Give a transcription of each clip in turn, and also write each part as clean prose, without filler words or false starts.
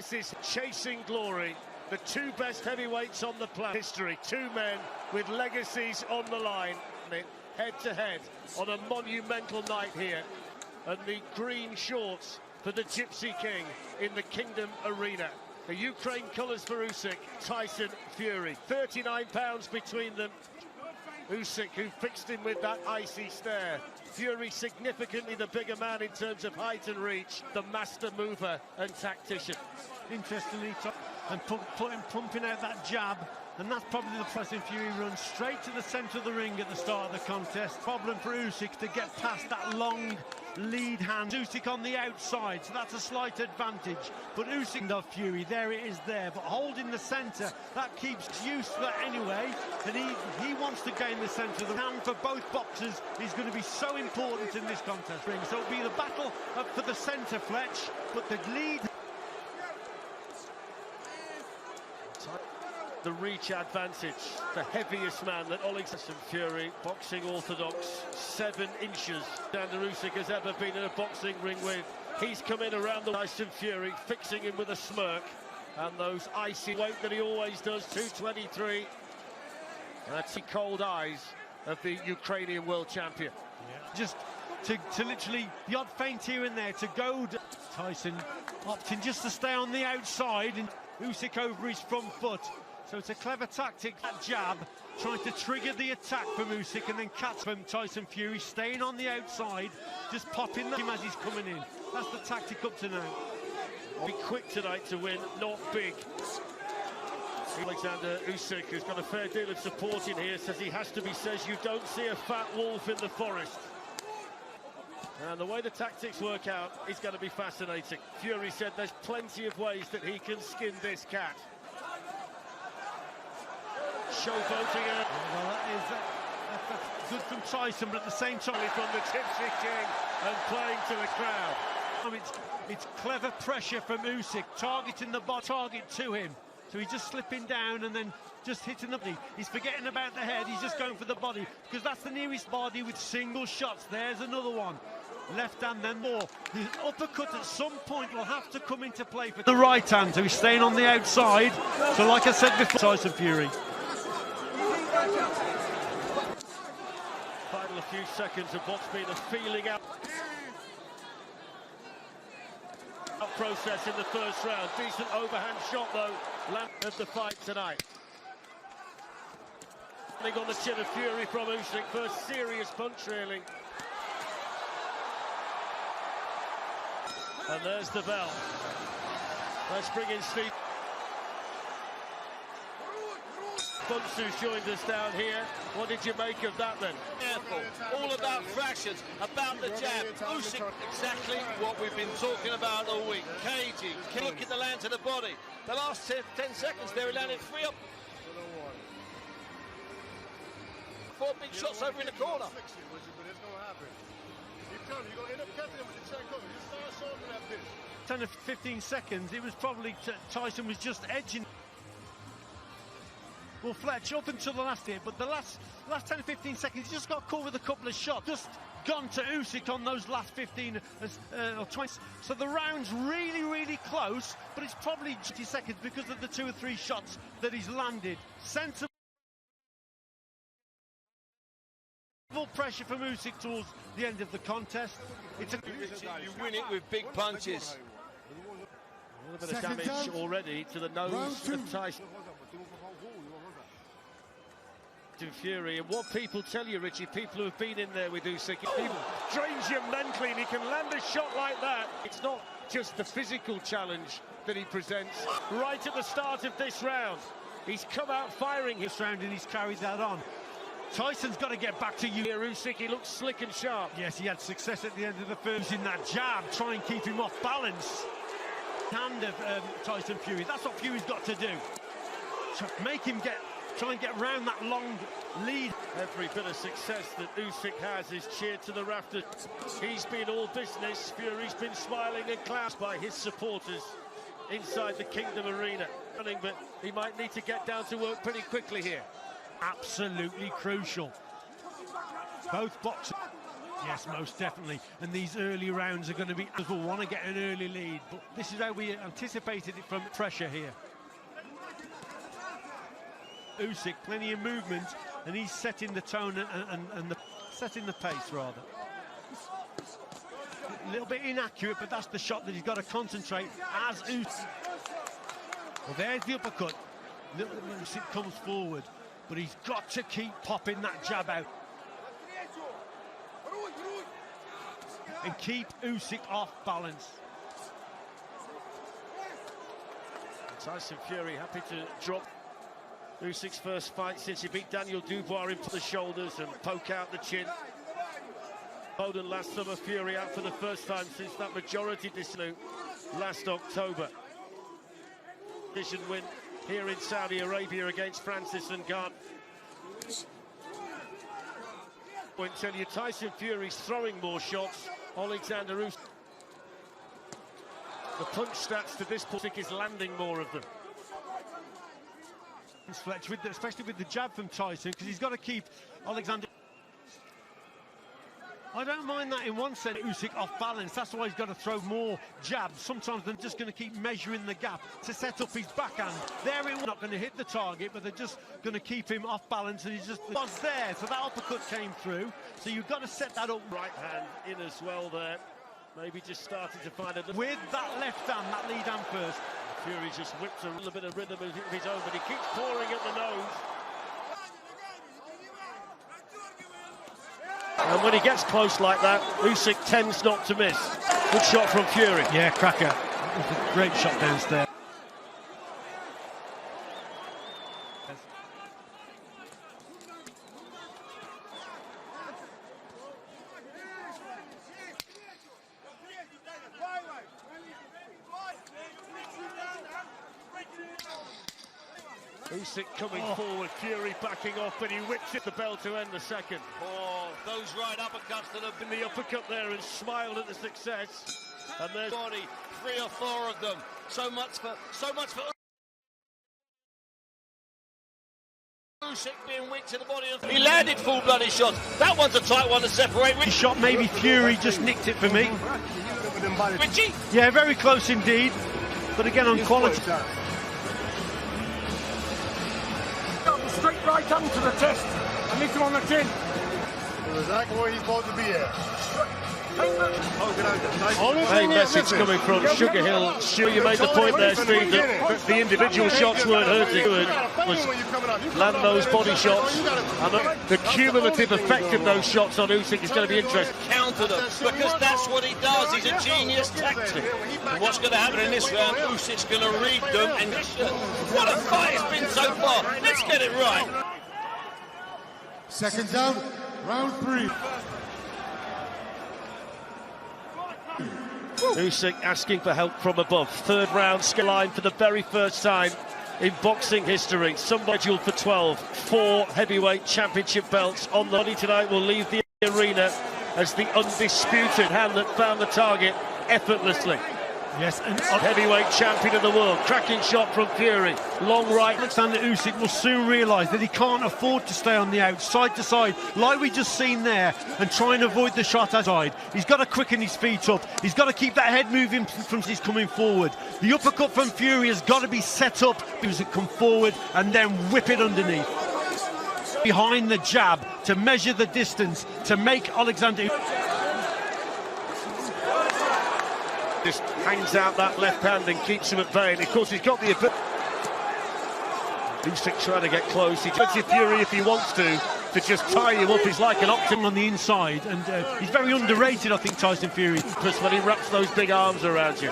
This is chasing glory. The two best heavyweights on the planet. History. Two men with legacies on the line. Head to head on a monumental night here. And the green shorts for the Gypsy King in the Kingdom Arena. The Ukraine colours for Usyk, Tyson Fury. 39 pounds between them. Usyk, who fixed him with that icy stare. Fury, significantly the bigger man in terms of height and reach. The master mover and tactician. Interestingly, and pumping out that jab. And that's probably the pressing. Fury runs straight to the centre of the ring at the start of the contest. Problem for Usyk to get past that long lead hand. Usyk on the outside, so that's a slight advantage. But Usyk of Fury, there it is there. But holding the centre, that keeps use for that anyway. And he wants to gain the centre. The hand for both boxers is going to be so important in this contest ring. So it'll be the battle for the centre, Fletch. But the lead... The reach advantage, the heaviest man that Tyson Fury, boxing orthodox, 7 inches. Alexander Usyk has ever been in a boxing ring with. He's come in around the Tyson Fury, fixing him with a smirk. And those icy weight that he always does, 223. That's the cold eyes of the Ukrainian world champion. Yeah. Just to literally, the odd feint here and there to goad. Tyson opting just to stay on the outside and Usyk over his front foot. So it's a clever tactic, that jab, trying to trigger the attack from Usyk and then catch from Tyson Fury, staying on the outside, just popping him as he's coming in. That's the tactic up to now. Be quick tonight to win, not big. Alexander Usyk, who's got a fair deal of support in here, says you don't see a fat wolf in the forest. And the way the tactics work out is going to be fascinating. Fury said there's plenty of ways that he can skin this cat. Showboating her. Well, that's good from Tyson, but at the same time from the Gypsy King and playing to the crowd. It's clever pressure from Usyk, targeting the target to him. So he's just slipping down and then just hitting the body. He's forgetting about the head, he's just going for the body, because that's the nearest body with single shots. There's another one. Left hand, then more. The uppercut at some point will have to come into play for the right hand, so he's staying on the outside. So like I said before, Tyson Fury. Final few seconds of what's been a feeling out process in the first round. Decent overhand shot though, of the fight tonight. On the chin of Fury from Usyk, first serious punch really. And there's the bell. Let's bring in Steve. Bunsu's joined us down here. What did you make of that then? Careful. All about fractions, about the jab. Usyk, exactly what we've been talking about all week. Cagey, look at the land to the body. The last 10 seconds there, he landed 3 up. 4 big shots over in the corner. 10 or 15 seconds, it was probably Tyson was just edging. Well, Fletch, up until the last hit, but the last 10 or 15 seconds, he just got caught with a couple of shots. Just gone to Usyk on those last 15 or 20. So the round's really, really close, but it's probably 20 seconds because of the 2 or 3 shots that he's landed. Sensible pressure from Usyk towards the end of the contest. You win it with big punches. A little bit of damage already to the nose of Tyson Fury. And what people tell you, Richie, people who have been in there with Usyk, he drains you mentally and he can land a shot like that. It's not just the physical challenge that he presents. Right at the start of this round, he's come out firing this round and he's carried that on. Tyson's got to get back to you. Usyk, he looks slick and sharp. Yes, he had success at the end of the first in that jab, try and keep him off balance. Hand of Tyson Fury, that's what Fury's got to do. Make him try and get round that long lead. Every bit of success that Usyk has is cheered to the rafters. He's been all business. Fury's been smiling and clapped by his supporters inside the Kingdom Arena. But he might need to get down to work pretty quickly here. Absolutely crucial. Both boxers Yes, most definitely. And these early rounds are going to be, as we'll want to get an early lead. But this is how we anticipated it from pressure here. Usyk, plenty of movement, and he's setting the tone and setting the pace, rather. A little bit inaccurate, but that's the shot that he's got to concentrate as Usyk. Well, there's the uppercut. Little Usyk comes forward, but he's got to keep popping that jab out. And keep Usyk off balance. Tyson Fury happy to drop Usyk's first fight since he beat Daniel Dubois into the shoulders and poke out the chin. Bowden last summer, Fury out for the first time since that majority decision last October. Decision win here in Saudi Arabia against Francis Ngannou. I tell you, Tyson Fury's throwing more shots. Alexander Usyk. The punch stats to this point is landing more of them. Fletch, especially with the jab from Tyson, because he's got to keep Alexander. I don't mind that in one sense, Usyk off balance. That's why he's got to throw more jabs. Sometimes they're just going to keep measuring the gap to set up his backhand. They're not going to hit the target, but they're just going to keep him off balance, and he just was there. So that uppercut came through. So you've got to set that up. Right hand in as well there. Maybe just starting to find a... With that left hand, that lead hand first. Fury just whips a little bit of rhythm of his own, but he keeps pouring at the nose. And when he gets close like that, Usyk tends not to miss. Good shot from Fury. Yeah, cracker. It was a great shot downstairs. Usyk coming forward, Fury backing off, but he whips it the bell to end the second. Oh, those right uppercuts that have been The uppercut there and smiled at the success. And there's body, 3 or 4 of them. So much for Usyk being weak to the body. He landed full bloody shots. That one's a tight one to separate. He shot, maybe Fury just nicked it for me. Richie? Yeah, very close indeed. But again, on quality. Straight right hand to the chest and hit him on the chin. Exactly where he's supposed to be at. a message coming from Sugar Hill. You made the point there, Steve, that the individual shots weren't hurting. Was land those body shots, and the cumulative effect of those shots on Usyk is going to be interesting. Counter them, because that's what he does. He's a genius tactic. And what's going to happen in this round? Usyk's going to read them, and what a fight it's been so far. Let's get it right. Seconds out, round 3. Usyk asking for help from above. Third round skill line for the very first time in boxing history. Somebody scheduled for 12. 4 heavyweight championship belts on the body tonight will leave the arena as the undisputed hand that found the target effortlessly. Yes, and heavyweight champion of the world. Cracking shot from Fury. Long right. Alexander Usyk will soon realise that he can't afford to stay on the outs, side to side, like we just seen there, and try and avoid the shot outside. He's got to quicken his feet up. He's got to keep that head moving from he's coming forward. The uppercut from Fury has got to be set up. Usyk come forward and then whip it underneath. Behind the jab to measure the distance, to make Alexander just hangs out that left hand and keeps him at bay. And of course, he's got the ability. Usyk trying to get close. He gets Fury if he wants to just tie him up. He's like an optimum on the inside, and he's very underrated, I think, Tyson Fury. Just when he wraps those big arms around you.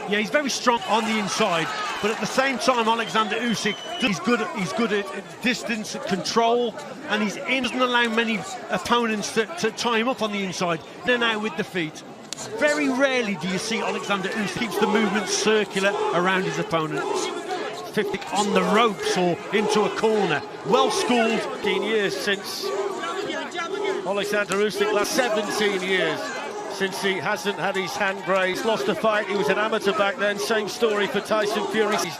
Yeah, he's very strong on the inside, but at the same time, Alexander Usyk, he's good at distance control, and he doesn't allow many opponents to tie him up on the inside. In and out with the feet. Very rarely do you see Alexander Usyk keeps the movement circular around his opponents. 50 on the ropes or into a corner. Well schooled. 15 years since Alexander Usyk, last 17 years since he hasn't had his hand grazed. Lost a fight. He was an amateur back then. Same story for Tyson Fury. He's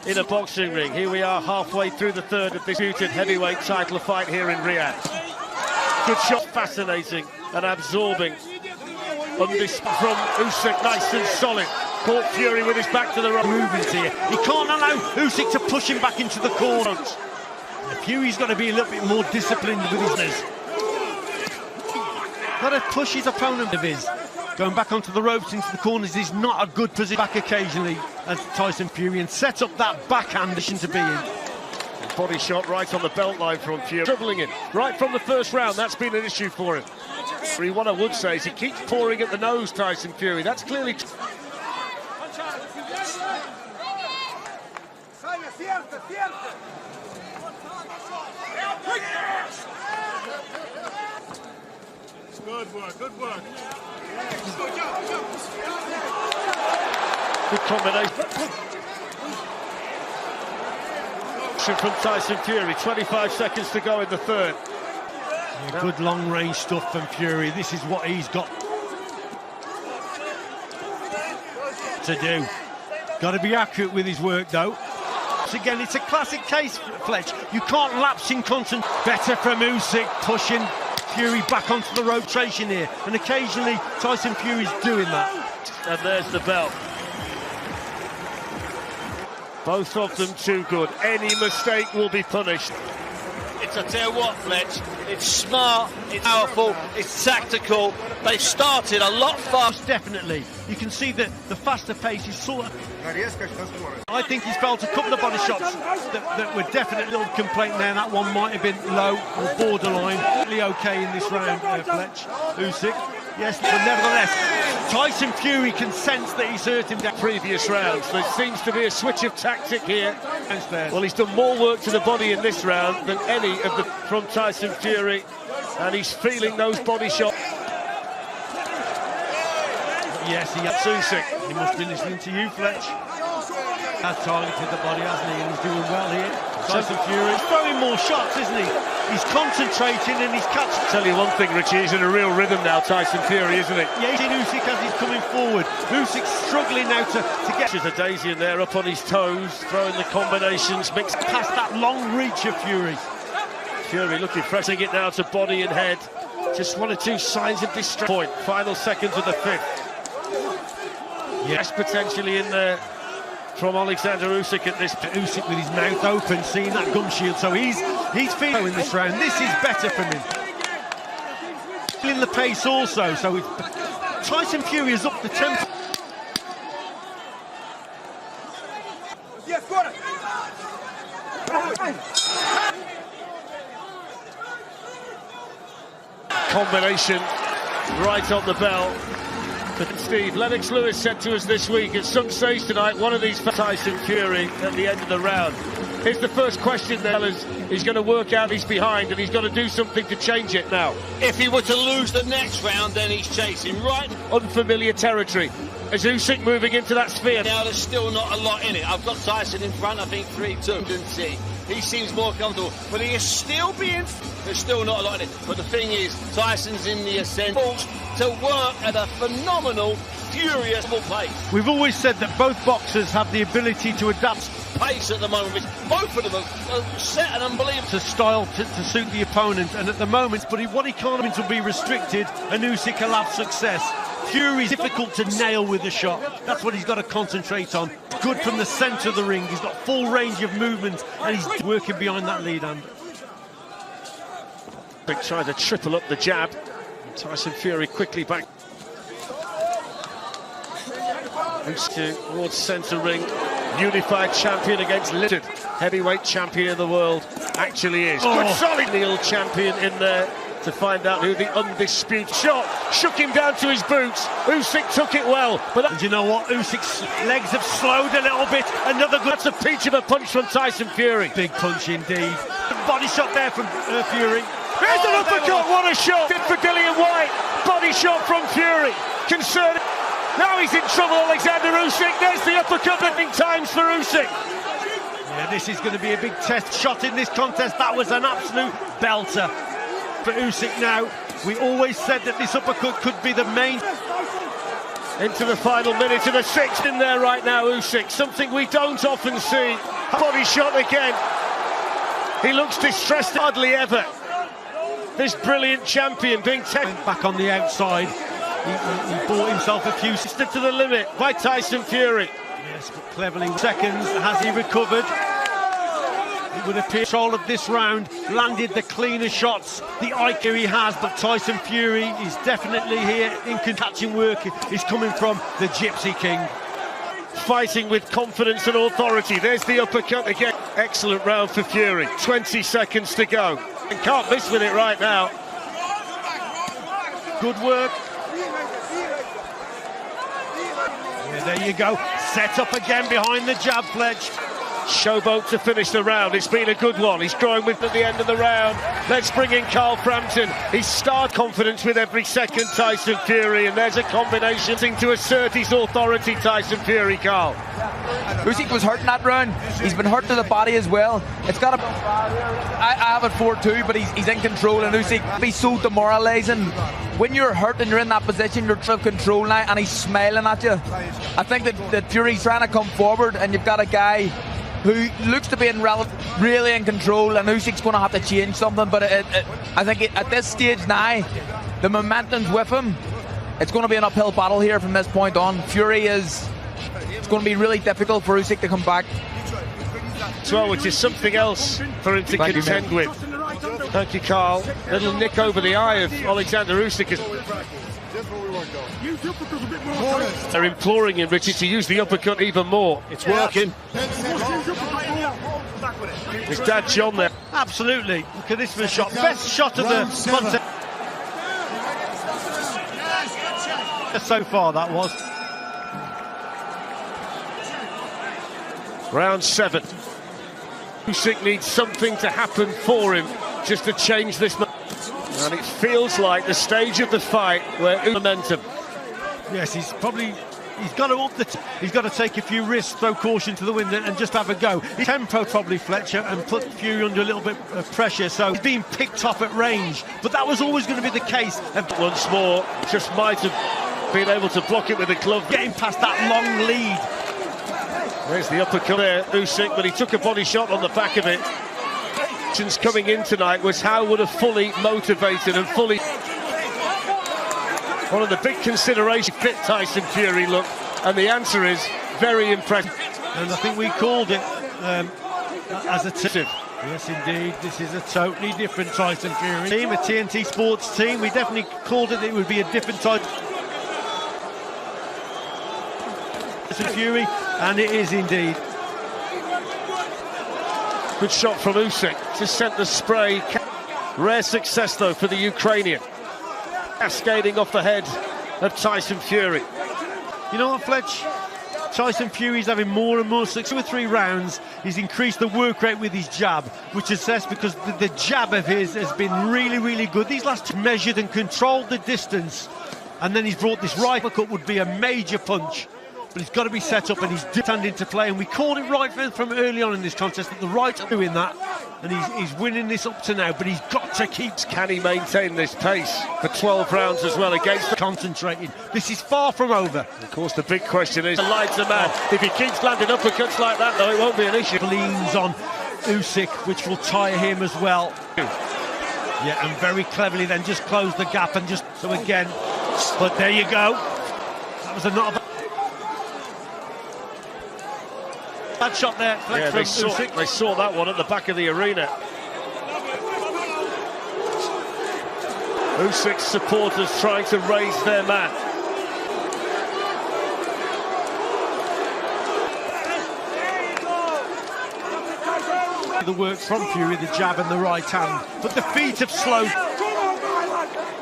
in a boxing ring. Here we are halfway through the third of this disputed heavyweight title fight here in Riyadh. Good shot, fascinating and absorbing. On this from Usyk, nice and solid. Caught Fury with his back to the road. Movements here. He can't allow Usyk to push him back into the corner. Fury's got to be a little bit more disciplined with his knees. Got to push his opponent of his. Going back onto the ropes into the corners is not a good position. Back occasionally as Tyson Fury and set up that backhand position to be in. Body shot right on the belt line from Fury. Dribbling him right from the first round. That's been an issue for him. What I would say is he keeps pouring at the nose, Tyson Fury. That's clearly... Good work, good work. Good combination from Tyson Fury. 25 seconds to go in the third. Yeah, good long-range stuff from Fury. This is what he's got to do. Got to be accurate with his work, though. Again, it's a classic case, Fletch. You can't lapse in concentration. Better from Usyk, pushing Fury back onto the rotation here. And occasionally, Tyson Fury's doing that. And there's the bell. Both of them too good. Any mistake will be punished. I tell you what, Fletch, it's smart, it's powerful, it's tactical. They've started a lot faster. Definitely. You can see that the faster pace is sort of... I think he's felt a couple of body shots that were definitely a little complaint there. That one might have been low or borderline. Really okay in this round, Fletch. Usyk. Yes, but nevertheless, Tyson Fury can sense that he's hurt him down. Previous rounds, there seems to be a switch of tactic here. Well, he's done more work to the body in this round than any of the from Tyson Fury, and he's feeling those body shots. Yes, he has Usyk. He must be listening to you, Fletch. Has targeted the body, hasn't he? And he's doing well here. Tyson Fury is throwing more shots, isn't he? He's concentrating and he's catching. Tell you one thing, Richie, he's in a real rhythm now, Tyson Fury, isn't he? Yeah, he's in Usyk as he's coming forward. Usyk's struggling now to get... There's a daisy in there, up on his toes, throwing the combinations, mixed past that long reach of Fury. Fury looking, pressing it now to body and head. Just one or two signs of distress. Point, final seconds of the fifth. Yes, potentially in there from Alexander Usyk at this. Usyk with his mouth open, seeing that gum shield, so he's feeling in this round. This is better for him. Feeling the pace also, so Tyson Fury is up the tempo. Combination right on the bell. But Steve, Lennox Lewis said to us this week, at some stage tonight, one of these Tyson Fury at the end of the round. Here's the first question then, is he's going to work out he's behind and he's got to do something to change it now. If he were to lose the next round, then he's chasing right. Unfamiliar territory. Is Usyk moving into that sphere? Now there's still not a lot in it. I've got Tyson in front, I think 3-2. Didn't see. He seems more comfortable, but he is still being... There's still not a lot in it. But the thing is, Tyson's in the ascent to work at a phenomenal, furious pace. We've always said that both boxers have the ability to adapt pace at the moment, which both of them are set and unbelievable. To style to suit the opponent, and at the moment, but what he can't will be restricted, and Usyk will have success. Fury's difficult to nail with the shot. That's what he's got to concentrate on. Good from the centre of the ring. He's got full range of movement, and he's working behind that lead hand. Trying to triple up the jab. Tyson Fury quickly back. Towards centre ring. Unified champion against limited heavyweight champion of the world. Actually is. Good solid Neil champion in there to find out who the undisputed shot. Shook him down to his boots. Usyk took it well. But and you know what? Usyk's legs have slowed a little bit. Another good... That's a peach of a punch from Tyson Fury. Big punch indeed. Body shot there from Fury. Here's an uppercut, what a shot! For Dillian White, body shot from Fury. Concerning. Now he's in trouble, Alexander Usyk. There's the uppercut, ending times for Usyk. Yeah, this is going to be a big test shot in this contest. That was an absolute belter for Usyk now. We always said that this uppercut could be the main. Into the final minute of the sixth in there right now, Usyk. Something we don't often see. Body shot again. He looks distressed, hardly ever. This brilliant champion being back on the outside. He bought himself a few steps to the limit by Tyson Fury. Yes, but cleverly. Seconds, has he recovered? It would appear control of this round, landed the cleaner shots, the IQ he has, but Tyson Fury is definitely here in catching work. Is coming from the Gypsy King. Fighting with confidence and authority. There's the uppercut again. Excellent round for Fury. 20 seconds to go. And can't miss with it right now. Good work. Yeah, there you go. Set up again behind the jab, Fletch. Showboat to finish the round. It's been a good one. He's growing with at the end of the round. Let's bring in Carl Frampton. He's star confidence with every second, Tyson Fury, and there's a combination to assert his authority, Tyson Fury, Carl. Usyk was hurt in that round. He's been hurt to the body as well. It's got a... I have it 4-2, but he's in control, and Usyk, he's so demoralising. When you're hurt and you're in that position, you're out of control now, and he's smiling at you. I think that Fury's trying to come forward, and you've got a guy who looks to be really in control, and Usyk's going to have to change something. But I think at this stage now, the momentum's with him. It's going to be an uphill battle here from this point on. Fury is... It's going to be really difficult for Usyk to come back. As well, which is something else for him to contend with. Thank you, Carl. Little nick over the eye of Alexander Usyk. They're imploring him, Richie, to use the uppercut even more. It's working. His dad John there. Absolutely. Look at this for a shot. Best shot of the contest. So far, that was. Round 7. Usyk needs something to happen for him just to change this. And it feels like the stage of the fight where momentum. Yes, he's got to he's got to take a few risks, throw caution to the wind, and just have a go. His tempo probably, Fletcher, and put Fury under a little bit of pressure, so he's being picked off at range. But that was always going to be the case. Once more, just might have been able to block it with a glove. Getting past that long lead. There's the uppercut there, Usyk, but he took a body shot on the back of it. Coming in tonight was how would a fully motivated and fully... One of the big considerations, fit Tyson Fury look, and the answer is very impressive. And I think we called it as a team. Yes, indeed, this is a totally different Tyson Fury team, a TNT Sports team. We definitely called it would be a different Tyson Fury, and it is indeed. Good shot from Usyk, just sent the spray. Rare success though for the Ukrainian. Cascading off the head of Tyson Fury. You know what, Fletch? Tyson Fury's having more and more success. 2 or 3 rounds, he's increased the work rate with his jab, which is because the jab of his has been really, really good. These last 2 measured and controlled the distance, and then he's brought this right uppercut, would be a major punch. But he's got to be set up, and he's stand into play, and we called it right from early on in this contest that the right are doing that, and he's winning this up to now, but he's got to keep... Can he maintain this pace for 12 rounds as well against the... Concentrating. This is far from over. Of course, the big question is, the lights are mad. If he keeps landing uppercuts like that, though, it won't be an issue. Leans on Usyk, which will tire him as well. Yeah, and very cleverly then just close the gap and just... So again, but there you go. That was not a bad shot there. Yeah, they saw that one at the back of the arena. Usyk's supporters trying to raise their man. The work from Fury, the jab and the right hand, but the feet have slowed.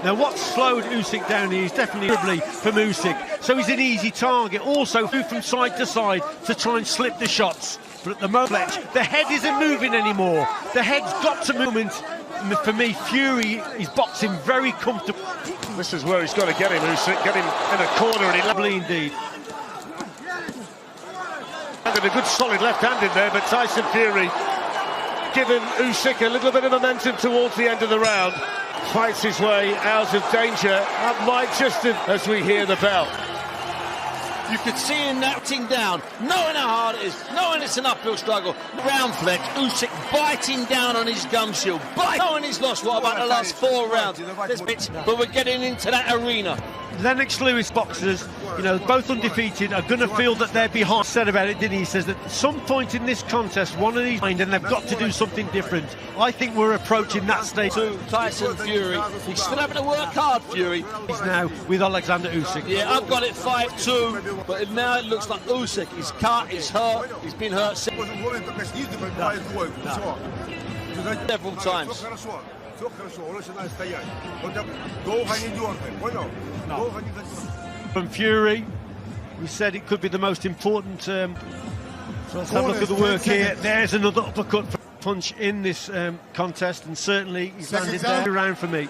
Now what slowed Usyk down here is definitely dribbling from Usyk, so he's an easy target. Also move from side to side to try and slip the shots, but at the moment the head isn't moving anymore. The head's got to move. For me, Fury is boxing very comfortable. This is where he's got to get him, Usyk, get him in a corner, and he lovely indeed. Landed a good solid left hand in there, but Tyson Fury giving Usyk a little bit of momentum towards the end of the round. Fights his way out of danger. That might just have, as we hear the bell. You could see him knocking down, knowing how hard it is, knowing it's an uphill struggle. Round flex, Usyk biting down on his gum shield, knowing he's lost, what about the last 4 rounds? But we're getting into that arena. Lennox Lewis boxers, you know, both undefeated, are going to feel that they're behind. Said about it, didn't he? He says that at some point in this contest, one of these and they've got to do something different. I think we're approaching that stage. To Tyson Fury, he's still having to work hard, Fury. He's now with Alexander Usyk. Yeah, I've got it 5-2, but now it looks like Usyk. He's cut, he's hurt, he's been hurt several times. From Fury, we said it could be the most important. So let's have a look at the work here. There's another uppercut punch in this contest, and certainly he's landed there around for me.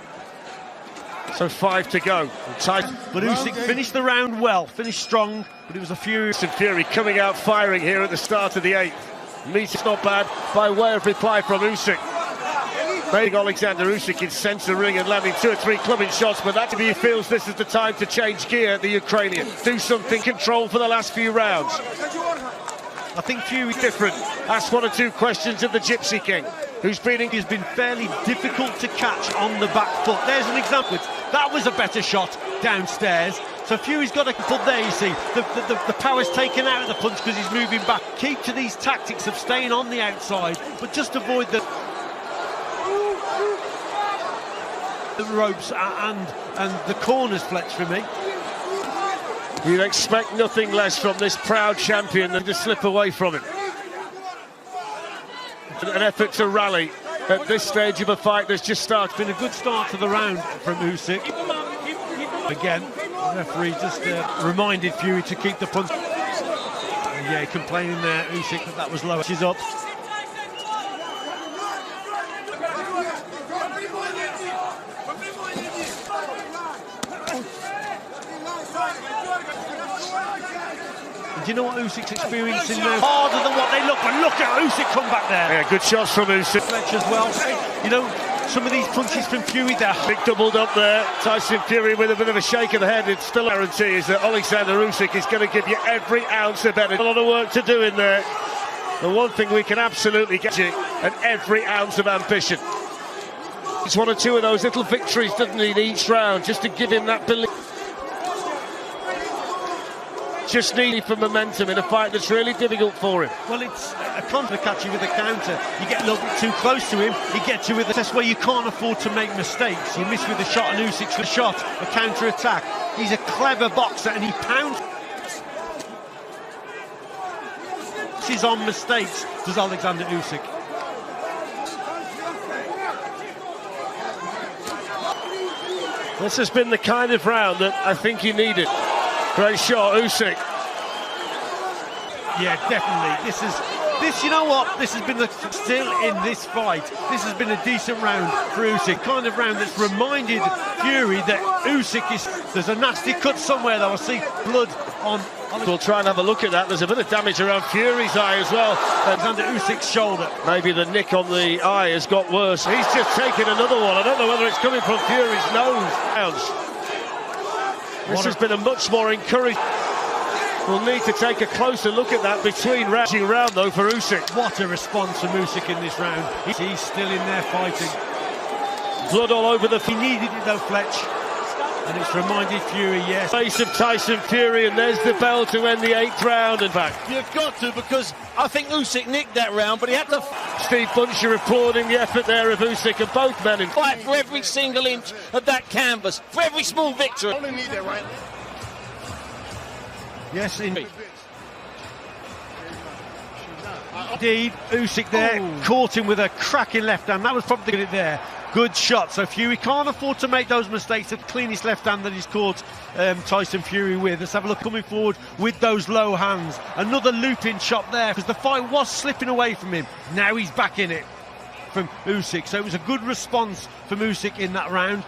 So 5 to go. But Usyk finished the round well, finished strong, but it was a Fury coming out firing here at the start of the 8th. Meets not bad by way of reply from Usyk. Making Alexander Usyk in centre ring and landing 2 or 3 clubbing shots, but that he feels this is the time to change gear, the Ukrainian. Do something, control for the last few rounds. I think Fury's different. Ask 1 or 2 questions of the Gypsy King, who's been fairly difficult to catch on the back foot. There's an example. That was a better shot downstairs. So Fury's got a foot there, you see. The power's taken out of the punch because he's moving back. Keep to these tactics of staying on the outside, but just avoid the ropes and the corners, Fletch, for me. You'd expect nothing less from this proud champion than to slip away from him. An effort to rally at this stage of a fight that's just started. Been a good start to the round from Usyk. Again, the referee just reminded Fury to keep the punch. Yeah, complaining there, Usyk, that was low. She's up. Do you know what Usyk's experiencing now? Harder than what they look, but look at Usyk come back there. Yeah, good shots from Usyk. Fletch as well. You know, some of these punches from Fury there. Big doubled up there. Tyson Fury with a bit of a shake of the head. It's still a guarantee is that Alexander Usyk is going to give you every ounce of energy. A lot of work to do in there. The one thing we can absolutely get you, and every ounce of ambition. It's 1 or 2 of those little victories, doesn't he, in each round, just to give him that belief. Just needed for momentum in a fight that's really difficult for him. Well, it's a counter catch you with a counter. You get a little bit too close to him, he gets you with a test where you can't afford to make mistakes. You miss with a shot and Usyk's a shot, a counter attack. He's a clever boxer and he pounds. He's on mistakes, does Alexander Usyk. This has been the kind of round that I think he needed. Great shot, Usyk. Yeah, definitely. This. You know what? This has been still in this fight. This has been a decent round for Usyk. Kind of round that's reminded Fury that Usyk is. There's a nasty cut somewhere though. I see blood on. We'll try and have a look at that. There's a bit of damage around Fury's eye as well. Alexander Usyk's shoulder. Maybe the nick on the eye has got worse. He's just taken another one. I don't know whether it's coming from Fury's nose. This has been a much more encouraging. We'll need to take a closer look at that between round though for Usyk. What a response from Usyk in this round. He's still in there fighting. Blood all over the. He needed it though, Fletch. And it's reminded Fury, yes. Face of Tyson Fury, and there's the bell to end the 8th round. In fact, you've got to, because I think Usyk nicked that round, but he had to. Steve Buncher applauding the effort there of Usyk, and both men in fight for every single inch of that canvas, for every small victory. Only need that, right? Yes, indeed. Indeed, Usyk there caught him with a cracking left hand. That was probably it there. Good shot. So Fury can't afford to make those mistakes. The cleanest left hand that he's caught Tyson Fury with. Let's have a look coming forward with those low hands. Another looping shot there because the fight was slipping away from him. Now he's back in it from Usyk. So it was a good response from Usyk in that round.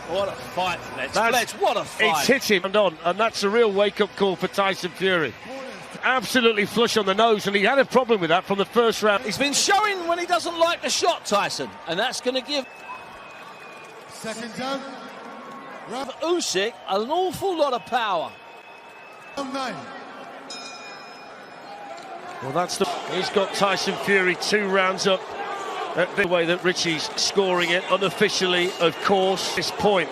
What a fight, Fletch. What a fight. It's hit him and that's a real wake-up call for Tyson Fury. Absolutely flush on the nose, and he had a problem with that from the first round. He's been showing when he doesn't like the shot, Tyson, and that's going to give second down. Usyk an awful lot of power. Well, he's got Tyson Fury 2 rounds up at the way that Richie's scoring it unofficially, of course, this point.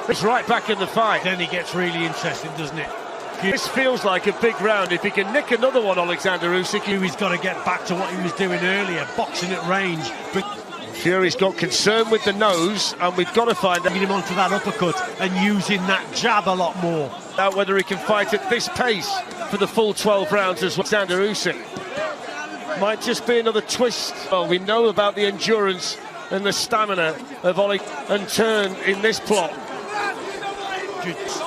It's right back in the fight. Then he gets really interesting, doesn't it? This feels like a big round. If he can nick another one, Alexander Usyk, Fury's got to get back to what he was doing earlier, boxing at range. But Fury's got concern with the nose, and we've got to find getting him onto that uppercut and using that jab a lot more. out whether he can fight at this pace for the full 12 rounds as well. Alexander Usyk might just be another twist. Well, we know about the endurance and the stamina of Ollie and turn in this plot. It's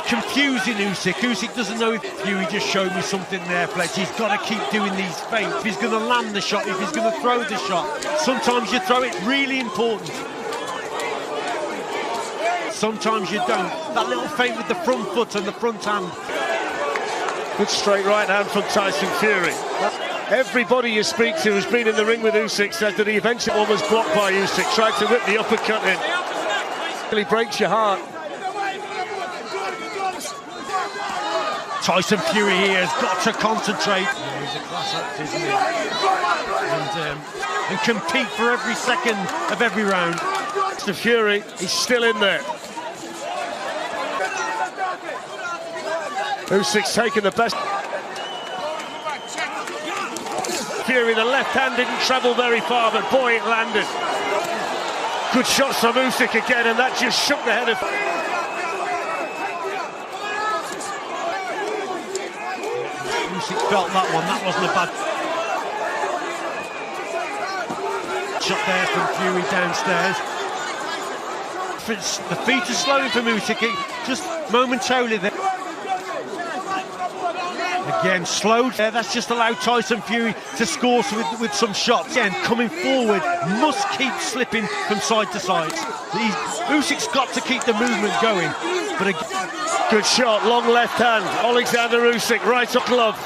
confusing Usyk. Usyk doesn't know if Fury just showed me something there, Fletch. He's got to keep doing these feints. If he's going to land the shot, if he's going to throw the shot. Sometimes you throw it, really important. Sometimes you don't. That little feint with the front foot and the front hand. Good straight right hand from Tyson Fury. Everybody you speak to who's been in the ring with Usyk said that he eventually almost blocked by Usyk, tried to whip the uppercut in. Really breaks your heart. Tyson Fury here has got to concentrate. Yeah, he's a class act, isn't he? And compete for every second of every round. Mr. Fury, he's still in there. Usyk's taking the best. Fury, the left hand didn't travel very far, but boy, it landed. Good shots from Usyk again, and that just shook the head of... Usyk felt that one, that wasn't a bad shot there from Fury downstairs. The feet are slowing from Usyk, just momentarily there. Again, slowed there, that's just allowed Tyson Fury to score with some shots. Again, coming forward, must keep slipping from side to side. Usyk's got to keep the movement going. But good shot, long left hand. Alexander Usyk, right up glove.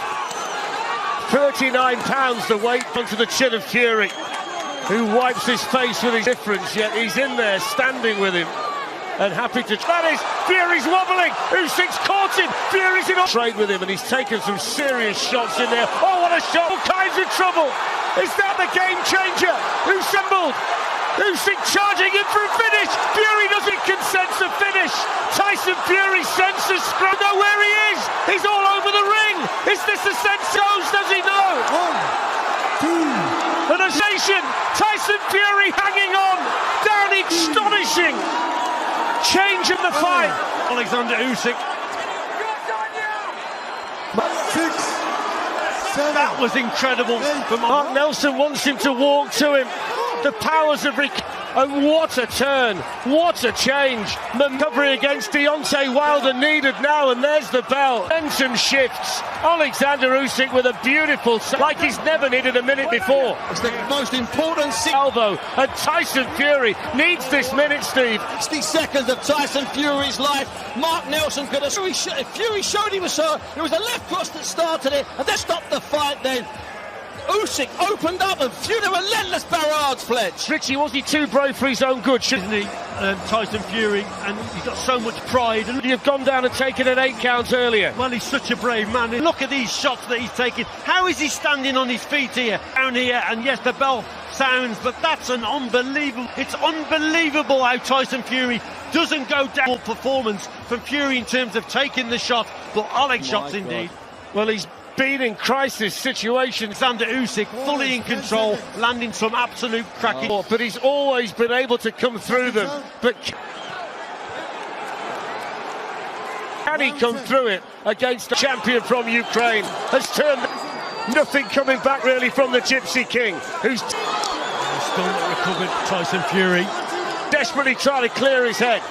39 pounds the weight onto the chin of Fury, who wipes his face with his difference, yet he's in there standing with him and happy to... That is, Fury's wobbling, Usyk's caught him, Fury's in trade with him, and he's taken some serious shots in there. Oh, what a shot, all kinds of trouble. Is that the game changer? Who stumbled? Usyk charging in for a finish. Fury doesn't consent to finish. Tyson Fury senses scrum. Know where he is. He's all over the ring. Is this the sense goes? Does he know? 1, 2. An ovation. Tyson Fury hanging on. Down, astonishing change in the fight. Alexander Usyk. 6, 7. That was incredible. Mark Nelson wants him to walk to him. The powers of and what a turn, what a change. Recovery against Deontay Wilder needed now, and there's the bell. Momentum shifts. Alexander Usyk with a beautiful, like he's never needed a minute before. It's the most important Elbow, and Tyson Fury needs this minute, Steve. 60 seconds of Tyson Fury's life. Mark Nelson could have... Fury showed he was so... It was a left cross that started it, and that stopped the fight then. Usyk opened up and Fury relentless barrage, Fletch. Richie, was he too brave for his own good, shouldn't he? Tyson Fury, and he's got so much pride. And he'd have gone down and taken an 8 count earlier. Well, he's such a brave man. Look at these shots that he's taking. How is he standing on his feet here, down here? And yes, the bell sounds, but that's an unbelievable... It's unbelievable how Tyson Fury doesn't go down. Performance from Fury in terms of taking the shot, but Alex shots indeed. Well, he's been in crisis situations. Alexander Usyk fully in control, landing some absolute cracking. But he's always been able to come through them. But can he come through it against the champion from Ukraine? Has turned nothing coming back really from the Gypsy King, who's still not recovered. Tyson Fury desperately trying to clear his head.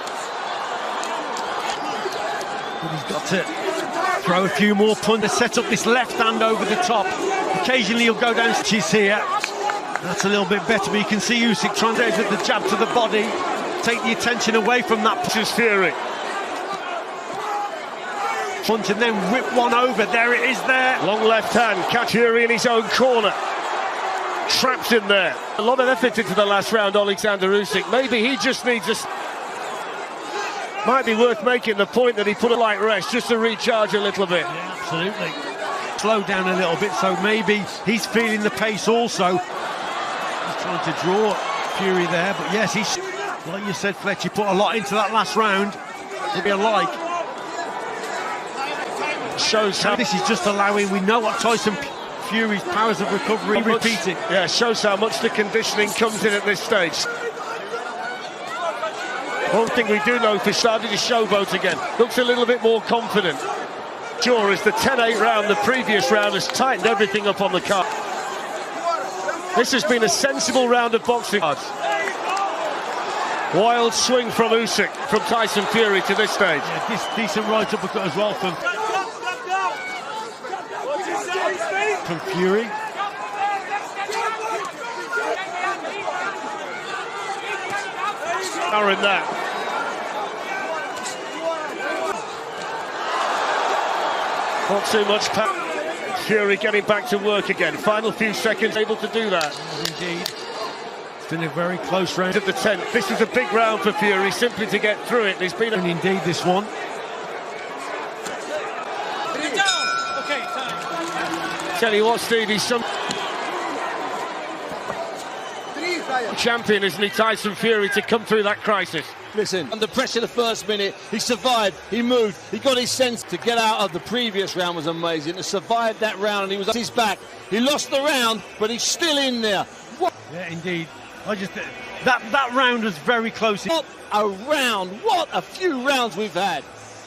But he's got to throw a few more punches to set up this left hand over the top. Occasionally he'll go down stitches here. That's a little bit better, but you can see Usyk trying to with the jab to the body, take the attention away from that. This is Fury. Punch and then whip one over. There it is there. Long left hand, catch Fury in his own corner. Trapped in there. A lot of effort into the last round, Alexander Usyk. Maybe he just needs a... Might be worth making the point that he put a light rest just to recharge a little bit. Yeah, absolutely. Slow down a little bit, so maybe he's feeling the pace also. He's trying to draw Fury there, but yes, he's, like you said, Fletch, he put a lot into that last round. It'll be a like. Shows how this is just allowing, we know what Tyson Fury's powers of recovery repeating. Yeah, shows how much the conditioning comes in at this stage. One thing we do know, for starting to showboat again, looks a little bit more confident. Sure, as the 10-8 round, the previous round, has tightened everything up on the card. This has been a sensible round of boxing. Wild swing from Usyk, from Tyson Fury to this stage. Yeah, decent right uppercut as well from Fury. Aaron, that. Not too much power. Fury getting back to work again. Final few seconds, able to do that. Indeed. It's been a very close round. At the 10th. This is a big round for Fury, simply to get through it. He's been... And indeed, this one. Tell you what, Steve, he's some champion, isn't he, Tyson Fury, to come through that crisis. Listen, under pressure the first minute, he survived, he moved, he got his sense. To get out of the previous round was amazing. To survive that round, and he was on his back. He lost the round, but he's still in there. What? Yeah, indeed. I just that round was very close. What a round! What a few rounds we've had.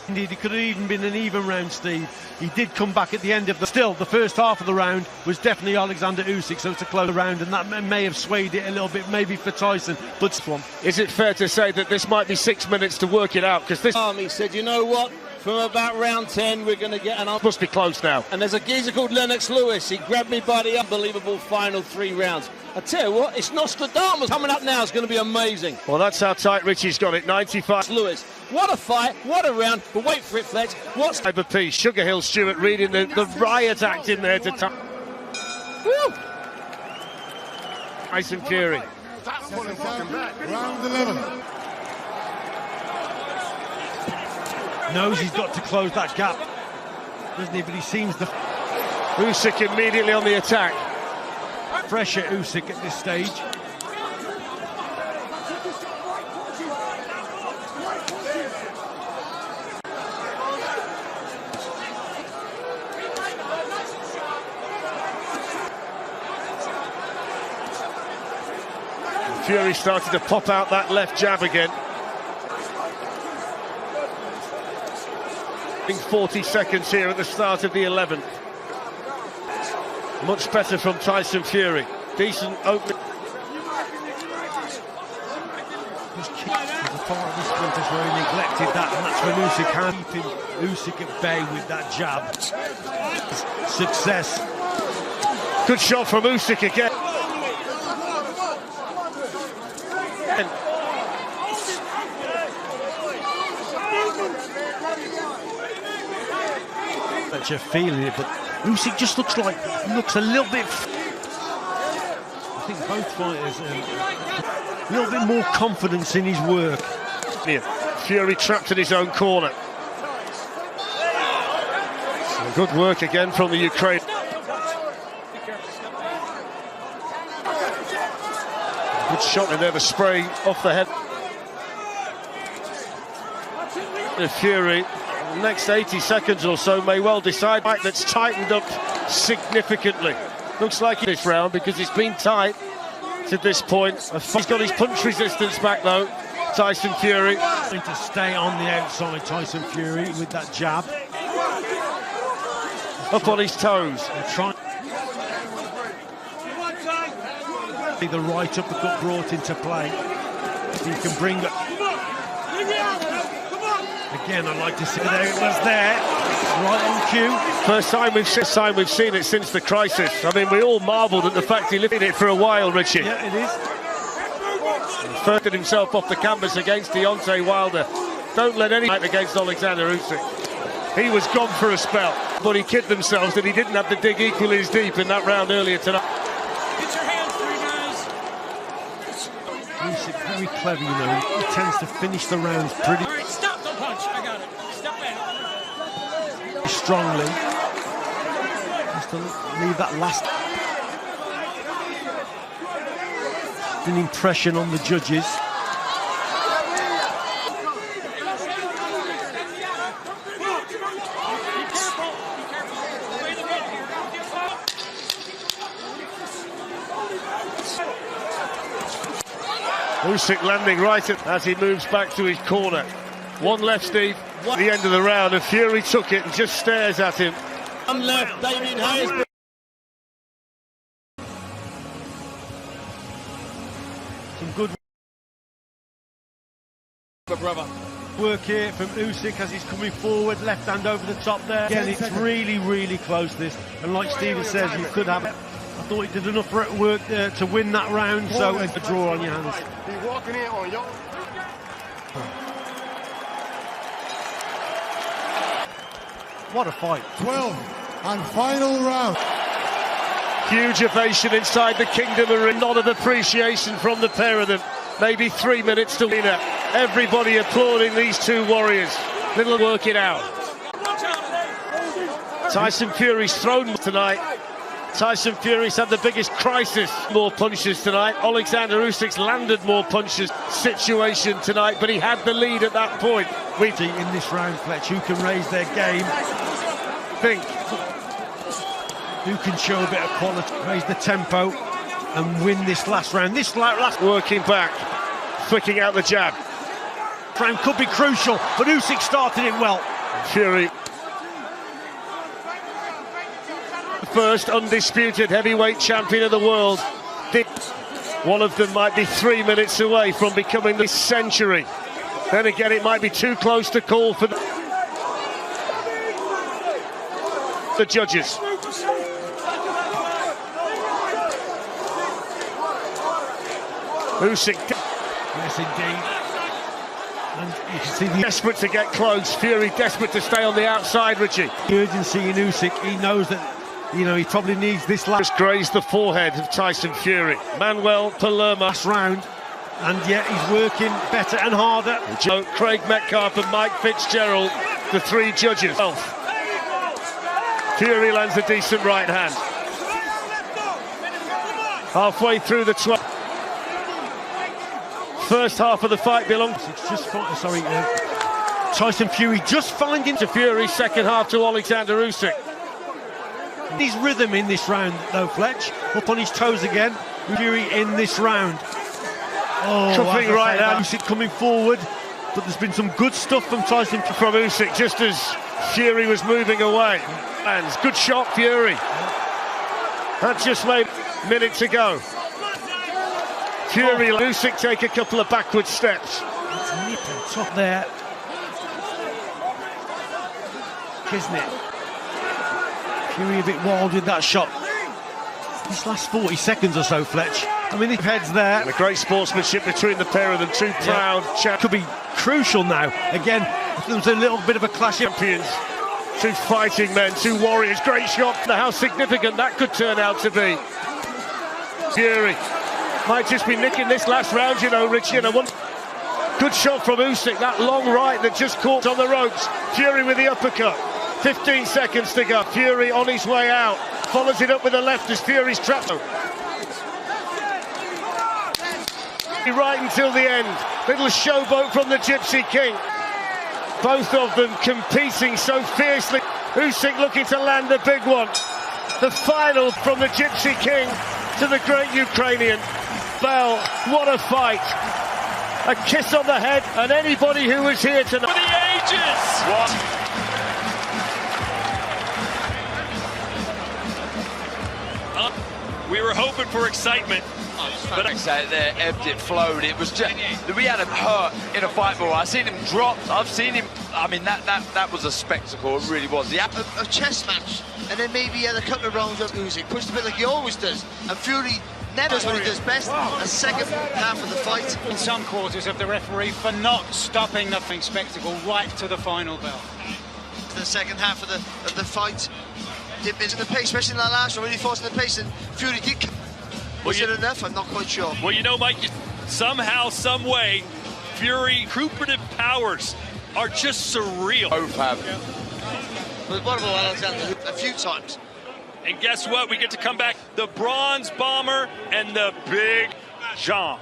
Indeed, it could have even been an even round, Steve. He did come back at the end of the... Still, the first half of the round was definitely Alexander Usyk, so it's a close round, and that may have swayed it a little bit, maybe for Tyson. But is it fair to say that this might be 6 minutes to work it out? Because this... He said, you know what? From about round 10, we're going to get an... Must be close now. And there's a geezer called Lennox Lewis. He grabbed me by the unbelievable final 3 rounds. I tell you what, it's Nostradamus coming up now. It's going to be amazing. Well, that's how tight Richie's got it. 95. Lewis, what a fight, what a round. But wait for it, Fletch. What's Cyber P, Sugar Hill Stewart reading the riot act in there to time. Tyson Fury. Round 11. knows he's got to close that gap, doesn't he? But he seems the... Usyk immediately on the attack. Pressure Usyk at this stage. Fury started to pop out that left jab again. 40 seconds here at the start of the 11th. Much better from Tyson Fury. Decent opening. His kick was a part of this contest where he neglected that, and that's when Usyk can keep Usyk at bay with that jab. Success. Good shot from Usyk again. That you're feeling it, but Usyk just looks a little bit. I think both fighters a little bit more confidence in his work. Yeah. Fury trapped in his own corner. Good work again from the Ukraine. Good shot in there, the spray off the head. Fury, the next 80 seconds or so may well decide. Fight that's tightened up significantly. Looks like this round because it's been tight to this point. He's got his punch resistance back though, Tyson Fury. Trying to stay on the outside, Tyson Fury, with that jab. Up on his toes. Trying the right uppercut brought into play. He can bring it. Again, I'd like to see there it was there, right on cue. First time we've seen it since the crisis. I mean, we all marvelled at the fact he lifted it for a while, Richie. Yeah, it is. He firted himself off the canvas against Deontay Wilder. Don't let any fight against Alexander Usyk. He was gone for a spell, but he kidded themselves that he didn't have to dig equally as deep in that round earlier tonight. Get your hands free, guys. Usyk very clever, you know. He tends to finish the rounds pretty. All right, stop. strongly. Just to leave that last an impression on the judges. Usyk landing right as he moves back to his corner. One left, Steve, at the end of the round, and Fury took it and just stares at him. One left, David Hayes. Some good Brother. work here from Usyk as he's coming forward, left hand over the top there. Again, it's really, really close this, and like Stephen says, you could have it. I thought he did enough work to win that round, so it's a draw on your hands. He's walking in on y'all. What a fight. 12 and final round. Huge ovation inside the Kingdom of Ring. A lot of appreciation from the pair of them. Maybe 3 minutes to win it. Everybody applauding these two warriors. Little work it out. Tyson Fury's thrown tonight. Tyson Fury's had the biggest crisis. More punches tonight. Alexander Usyk's landed more punches situation tonight, but he had the lead at that point. We see in this round, Fletch, who can raise their game. Think who can show a bit of quality, raise the tempo and win this last round. This last working back, flicking out the jab. round could be crucial, but Usyk started it well. Fury, first undisputed heavyweight champion of the world. One of them might be 3 minutes away from becoming this century. Then again, it might be too close to call for the judges. Usyk, Yes, indeed. And you can see the desperate to get close. Fury desperate to stay on the outside, Richie. urgency in Usyk. He knows that, you know, he probably needs this last Just grazed the forehead of Tyson Fury. Manuel Palermo. round, and yet he's working better and harder. Craig Metcalf and Mike Fitzgerald, the three judges. Fury lands a decent right hand. Halfway through the 12th. First half of the fight belongs. It's just Tyson Fury just finding to Fury, second half to Alexander Usyk. his rhythm in this round, though, Fletch. Up on his toes again. Fury in this round. Oh, Cuffing right hand. Usyk coming forward, but there's been some good stuff from Tyson From Usyk, just as Fury was moving away. And good shot, Fury. That just made a minute to go. Fury, Usyk take a couple of backward steps. It's nip and top there. Isn't it? Fury a bit wild with that shot. This last 40 seconds or so, Fletch. I mean, his head's there. And a great sportsmanship between the pair of them. Two proud champions. Could be crucial now. Again, there was a little bit of a clash. Champions. Two fighting men, two warriors. Great shot. How significant that could turn out to be. Fury might just be nicking this last round, you know, Richie. And good shot from Usyk. That long right that just caught on the ropes. Fury with the uppercut. 15 seconds to go. Fury on his way out. Follows it up with a left as Fury's trapped. Right until the end. Little showboat from the Gypsy King. Both of them competing so fiercely. Usyk looking to land a big one. The final from the Gypsy King to the great Ukrainian. Bell, what a fight. A kiss on the head, and anybody who was here tonight. For the ages! What? We were hoping for excitement. But I say there, ebbed, it flowed. It was just we had him hurt in a fight before. I've seen him drop. I've seen him. I mean, that was a spectacle. It really was. Yeah. A chess match, and then maybe he had a couple of rounds of Usyk, pushed a bit like he always does, and Fury never does what he does best. A second half of the fight. In some quarters of the referee for not stopping the spectacle right to the final bell. The second half of the fight, dip into the pace, especially in that last one, really forcing the pace, and Fury did. Was it enough? I'm not quite sure. Well, you know, Mike, somehow, some way, Fury recuperative powers are just surreal. Both have. But what about Alexander? A few times. And guess what? We get to come back. The Bronze Bomber and the Big Jean.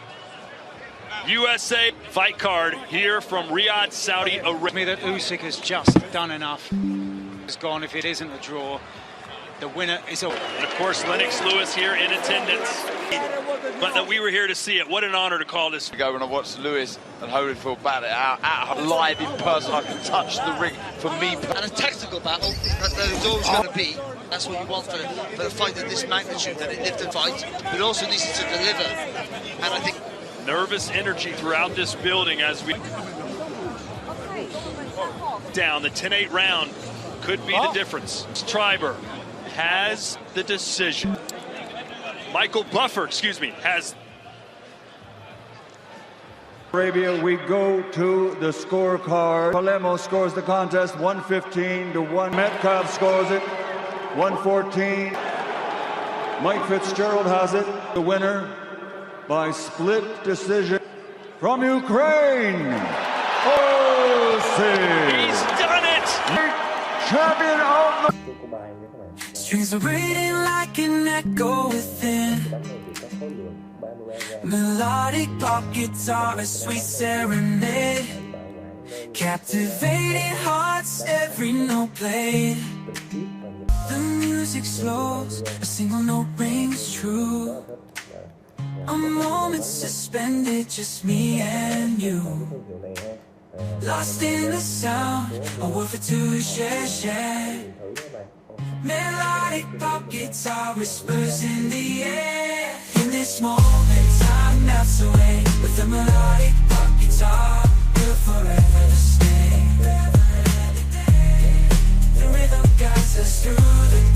USA fight card here from Riyadh, Saudi Arabia. Me that Usyk has just done enough. It's gone if it isn't a draw. The winner is over. And of course, Lennox Lewis here in attendance. But that we were here to see it. What an honor to call this. Go when I watched Lewis and Holyfield battle it out at live in person. I can touch the ring for me. And a tactical battle that there's always going to be. That's what you want for a fight of this magnitude, that it lived a fight, but also needs to deliver. And I think nervous energy throughout this building as we down. The 10-8 round could be the difference. Triber has the decision. Michael Buffer, has. Arabia, we go to the scorecard. Palermo scores the contest 115-1. Metcalf scores it 114. Mike Fitzgerald has it. The winner by split decision from Ukraine, usyk. He's done it! Champion of the... Strings are reading like an echo within. Melodic pop guitar, a sweet serenade, captivating hearts, every note played. The music slows, a single note rings true. A moment suspended, just me and you. Lost in the sound, a word for two to share. Melodic pop guitar whispers in the air. In this moment, time melts away. With a melodic pop guitar, we'll forever stay. The rhythm guides us through the